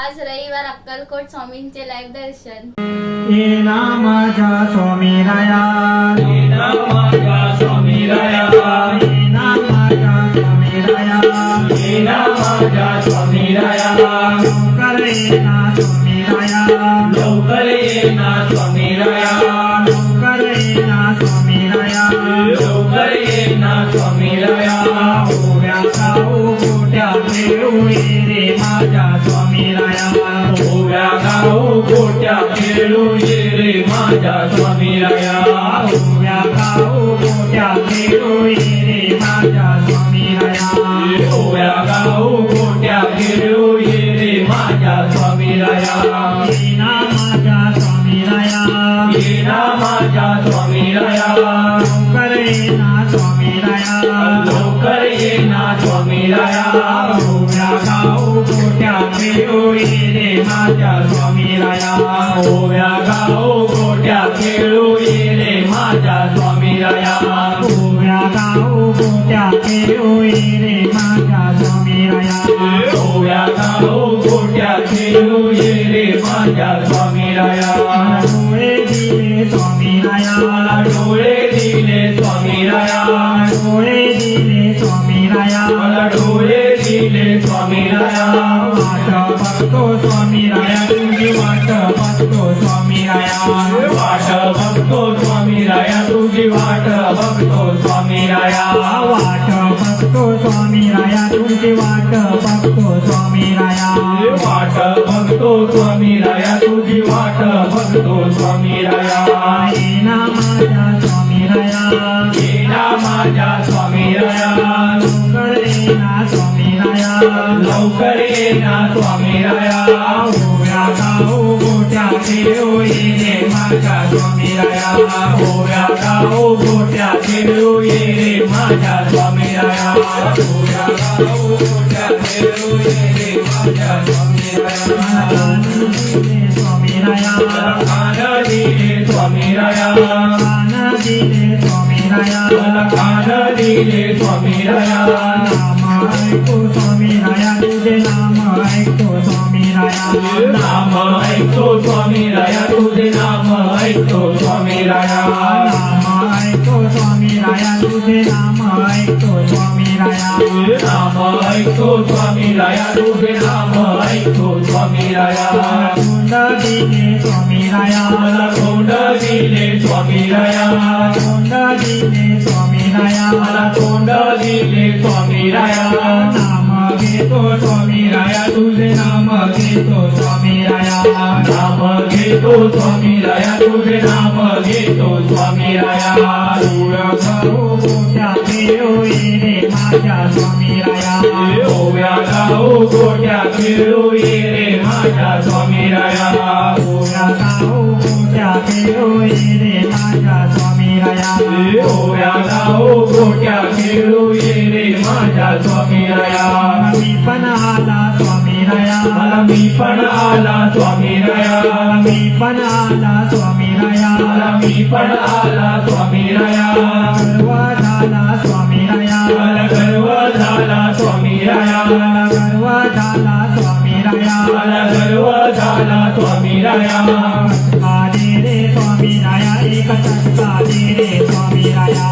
आज रविवार अक्कलकोट स्वामींचे लाईव्ह दर्शन. ये नामाच्या स्वामी राया, ये नामाच्या स्वामी राया, ये नामाच्या स्वामी राया, ये नामाच्या स्वामी राया, लवकर ये ना स्वामी राया, लवकर ये ना स्वामी राया, लवकर ये ना स्वामी राया, लवकर ये ना स्वामी राया. ओव्या गाऊ गोट्या खेळू ये रे माझ्या स्वामी राया, ओव्या गाऊ गोट्या खेळू ये रे माझ्या स्वामी राया, ओव्या गाऊ गोट्या खेळू ये रे माझ्या स्वामी राया. ओव्या गाऊ गोट्या खेळू ये रे माझ्या स्वामी राया. ये नामाच्या स्वामी राया, ये नामाच्या स्वामी राया, लवकर ये ना स्वामी राया, लवकर ये ना स्वामी राया. ओव्या गाऊ गोट्या खेळू ये रे माझ्या स्वामी राया, ओव्या गाऊ गोट्या खेळू ये रे माझ्या स्वामी राया, ओव्या गाऊ गोट्या खेळू ये रे माझ्या स्वामी राया. ओव्या गाऊ गोट्या खेळू ये रे माझ्या स्वामी राया. डोळे दिले स्वामी राया, मला डोळे दिले स्वामी राया, डोळे दिले स्वामी राया, मला डोळे दिले स्वामी राया. वाट बघतो स्वामी राया, तुझी वाट बघतो स्वामी राया, वाट बघतो स्वामी राया, तुझी वाट बघतो स्वामी राया. वाट बघतो स्वामी राया, तुझी वाट बघतो स्वामी राया. वाट बघतो स्वामी राया, तुझी वाट बघतो स्वामी राया. ये ना माझ्या स्वामी राया, ये ना माझ्या स्वामी राया, लवकर ये ना स्वामी राया, लवकर ये ना स्वामी राया. ओव्या गाऊ गोट्या खेळू ये रे माझ्या स्वामी राया, ओव्या गाऊ गोट्या खेळू ये रे माझ्या स्वामी राया, ओव्या गाऊ गोट्या खेळू ये रे माझ्या स्वामी राया. स्वामी राया, खान दिले स्वामी राया, कान दिले स्वामी राया, मला खान दिले स्वामी राया. नाम ऐकतो स्वामी राया, तुझे नाम ऐकतो स्वामी राया, नाम ऐकतो स्वामी राया, तुझे नाम ऐकतो स्वामी राया. नाम ऐकतो स्वामी राया, तुझे नाम ऐकतो स्वामी राया. नाम ऐकतो स्वामी राया, तुझे नाम ऐकतो स्वामी राया. तोंड दिले स्वामी राया, मला तोंड दिले स्वामी राया, तोंड दिले स्वामी राया, मला तोंड दिले स्वामी राया. नाम घेतो स्वामी राया, तुझे नाम घेतो स्वामी राया, नाम घेतो स्वामी राया, तुझे नाम घेतो स्वामी राया. ओव्या गाऊ गोट्या खेळू ये रे माझ्या स्वामी राया, ओव्या गाऊ गोट्या खेळू ये रे माझ्या स्वामी राया. ओव्या गाऊ गोट्या खेळू ये रे माझ्या स्वामी राया. ओव्या गाऊ गोट्या खेळू ये रे माझ्या स्वामी राया. मी पण आला स्वामी राया, मला मी पण आला स्वामी राया, मी पण आला स्वामी राया, मला मी पण आला स्वामी राया. गर्व झाला स्वामी राया, मला गर्व झाला स्वामी राया, गर्व झाला स्वामी राया. मला गर्व झाला स्वामी राया. फटका दे रे स्वामी राया, एक फटका दे रे स्वामी राया,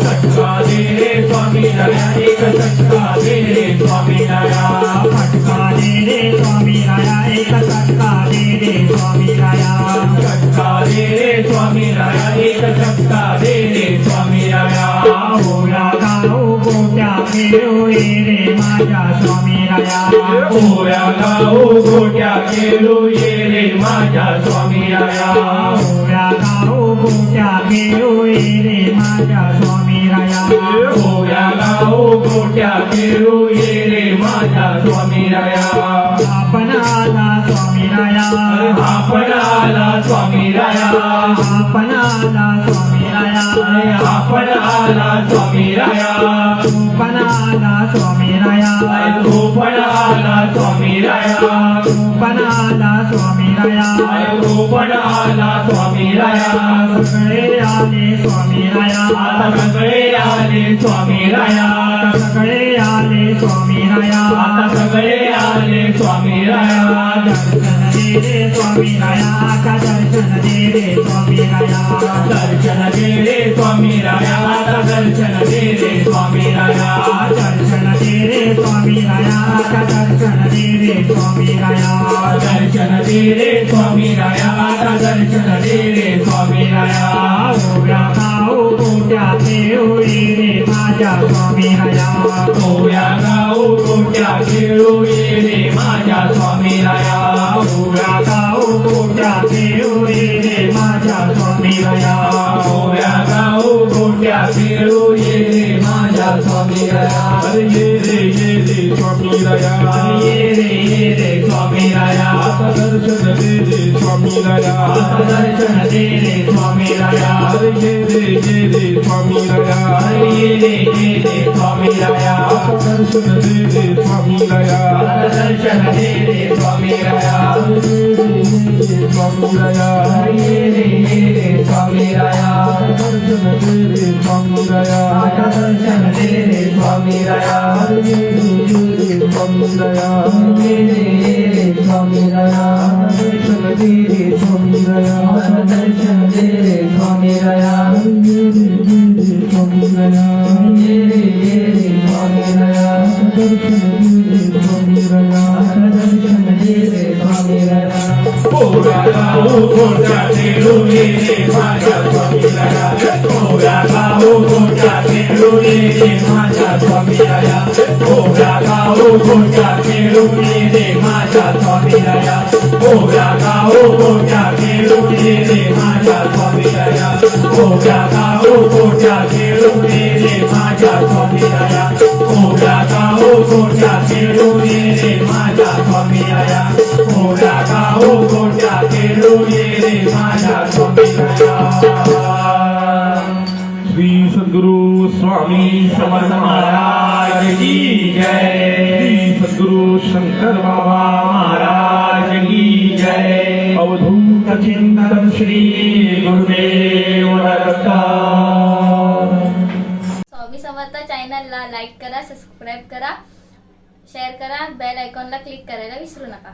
फटका दे रे स्वामी राया, एक फटका दे रे स्वामी राया. फटका दे रे स्वामी राया, एक फटका दे रे स्वामी राया. फटका दे रे स्वामी राया, एक फटका दे रे स्वामी राया. ओव्या गाऊ गोट्या खेळू ये रे माझ्या स्वामी राया, ओव्या गाऊ गोट्या खेळू ये रे माझ्या स्वामी राया. ओव्या गाऊ गोट्या खेळू ये रे माझ्या स्वामी राया. ओव्या गाऊ गोट्या खेळू ये रे माझ्या स्वामी राया. आपण आला स्वामी राया, आपण आला स्वामी राया, आपण आला स्वामी राया, आपण आला स्वामी राया. तू पण आला स्वामी राया, तू पण आला स्वामी राया, तू पण आला स्वामी राया. तू पण आला स्वामी स्वामी राया सगळे आले स्वामी राया आता सगळे आले स्वामी राया सगळे आले स्वामी राया आता सगळे आले स्वामी राया दर्शन दे रे स्वामी राया का दर्शन दे रे स्वामी राया दर्शन दे रे स्वामी राया आता दर्शन दे रे स्वामी राया दर्शन दे रे स्वामी राया का दर्शन दे रे स्वामी राया दर्शन दे रे स्वामी राया आता दर्शन दे रे स्वामी राया ओव्या गाव गोट्याचे होई रे माझ्या स्वामी राया ओव्या गाव गोट्या खेळू ये रे माझ्या स्वामी राया ओव्या गाव गोट्याचे होई रे माझ्या स्वामी राया ओव्या गाव गोट्या खेळू ये रे माझ्या स्वामी राया अरे ये रे स्वामी राया ये रे स्वामी राया आता दर्शन दे रे स्वामी राया आता दर्शन दे रे स्वामी राया अरे ये रे स्वामी राया अरे ये रे स्वामी राया दर्शन दे रे स्वामी राया दर्शन दे रे स्वामी राया स्वामी राया ये रे स्वामी राया दर्शन दे रे स्वामी राया दर्शन दे रे स्वामी राया स्वामी राया ये रे स्वामी राया दर्शन दे रे स्वामी राया दर्शन दे रे स्वामी राया स्वामी राया ये रे स्वामी राया दर्शन दे रे स्वामी राया दर्शन दे रे स्वामी राया ओव्या गाव गोट्या खेळू ये रे माझ्या स्वामी राया ओव्या गाव गोट्या खेळू ये रे माझ्या स्वामी राया ओव्या गाव गोट्या खेळू ये रे माझ्या स्वामी राया ओव्या गाव गोट्या खेळू ये रे माझ्या स्वामी राया ओव्या गाव गोट्या खेळू ये रे माझ्या स्वामी राया ओव्या गाव गोट्या खेळू ये रे माझ्या स्वामी राया ओव्या गाव गोट्या खेळू ये रे माझ्या स्वामी राया श्री सद्गुरु स्वामी समर्थ महाराज की जय श्री सद्गुरु शंकर बाबा महाराज की जय अवधूत चिंतन श्री गुरुदेव दत्त स्वामी समर्थ चॅनलला लाईक करा, सबस्क्राईब करा, शेअर करा, बेल आयकॉनला क्लिक करायला विसरू नका.